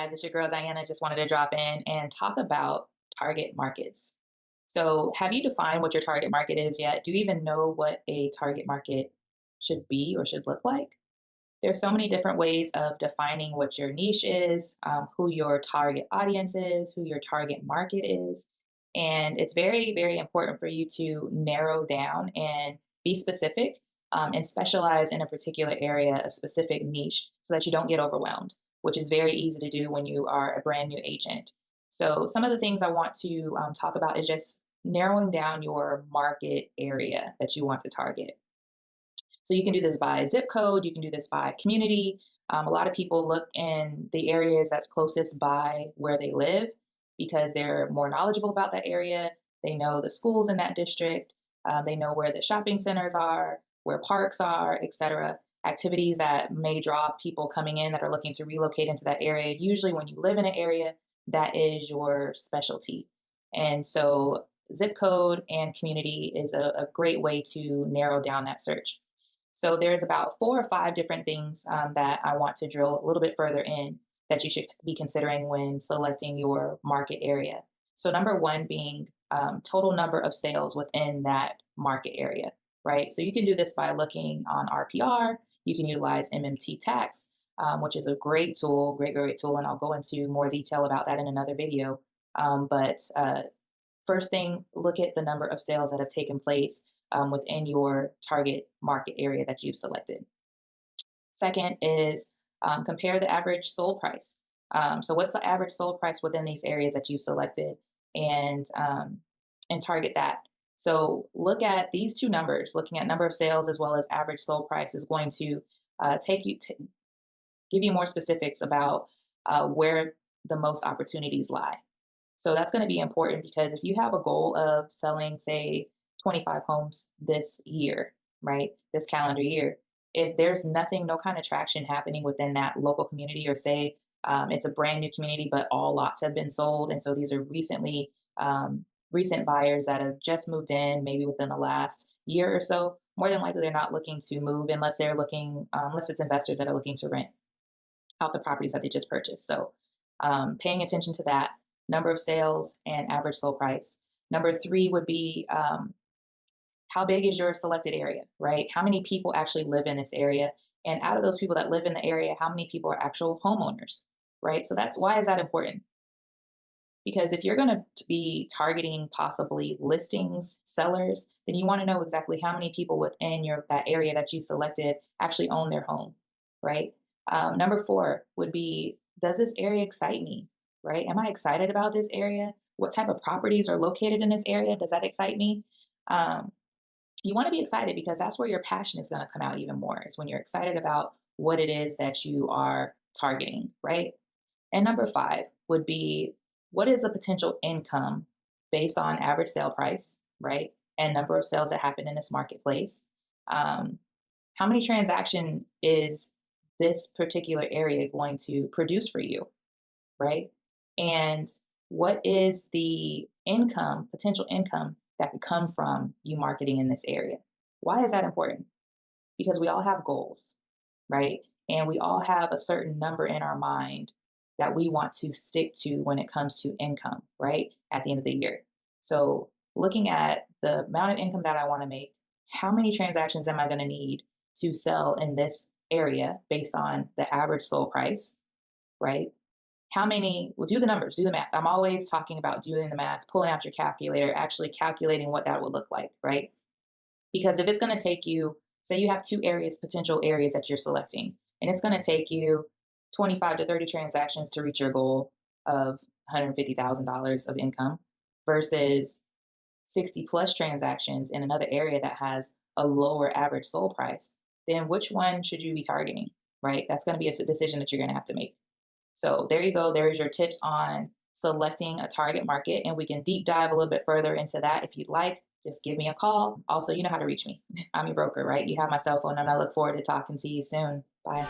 guys. It's your girl Diana. Just wanted to drop in and talk about target markets. So, have you defined what your target market is yet? Do you even know what a target market should be or should look like? There's so many different ways of defining what your niche is, who your target audience is, who your target market is. And it's very, very important for you to narrow down and be specific and specialize in a particular area, a specific niche, so that you don't get overwhelmed, which is very easy to do when you are a brand new agent. So, some of the things I want to talk about is just narrowing down your market area that you want to target. So you can do this by zip code, you can do this by community. A lot of people look in the areas that's closest by where they live because they're more knowledgeable about that area. They know the schools in that district, they know where the shopping centers are, where parks are, etc. Activities that may draw people coming in that are looking to relocate into that area. Usually, when you live in an area, that is your specialty. And so, zip code and community is a great way to narrow down that search. So there's about 4 or 5 different things that I want to drill a little bit further in that you should be considering when selecting your market area. So number one being total number of sales within that market area, right? So you can do this by looking on RPR. You can utilize MMT tax, which is a great tool, great tool, and I'll go into more detail about that in another video. But first thing, look at the number of sales that have taken place within your target market area that you've selected. Second is compare the average sold price. So, what's the average sold price within these areas that you've selected, and target that. So, look at these two numbers. Looking at number of sales as well as average sold price is going to give you more specifics about where the most opportunities lie. So that's going to be important because if you have a goal of selling, say, 25 homes this year, right, this calendar year, if there's nothing, no kind of traction happening within that local community, or say it's a brand new community, but all lots have been sold. And so these are recent buyers that have just moved in, maybe within the last year or so. More than likely, they're not looking to move unless unless it's investors that are looking to rent out the properties that they just purchased. So paying attention to that number of sales and average sold price. Number three would be how big is your selected area, right? How many people actually live in this area? And out of those people that live in the area, how many people are actual homeowners, right? So that's why is that important? Because if you're going to be targeting possibly listings, sellers, then you want to know exactly how many people within that area that you selected actually own their home, right? Number four would be, does this area excite me, right? Am I excited about this area? What type of properties are located in this area? Does that excite me? You want to be excited because that's where your passion is going to come out even more. It's when you're excited about what it is that you are targeting, right? And number five would be, what is the potential income based on average sale price, right? And number of sales that happen in this marketplace. How many transaction is this particular area going to produce for you, right? And what is the potential income that could come from you marketing in this area? Why is that important? Because we all have goals, right? And we all have a certain number in our mind that we want to stick to when it comes to income, right? At the end of the year. So looking at the amount of income that I want to make, how many transactions am I going to need to sell in this area based on the average sold price, right? Well, do the numbers, do the math. I'm always talking about doing the math, pulling out your calculator, actually calculating what that would look like, right? Because if it's going to take you, say you have two potential areas that you're selecting, and it's going to take you 25 to 30 transactions to reach your goal of $150,000 of income versus 60 plus transactions in another area that has a lower average sold price, then which one should you be targeting, right? That's going to be a decision that you're going to have to make. So there you go. There's your tips on selecting a target market, and we can deep dive a little bit further into that if you'd like. Just give me a call. Also, you know how to reach me. I'm your broker, right? You have my cell phone, and I look forward to talking to you soon. Bye.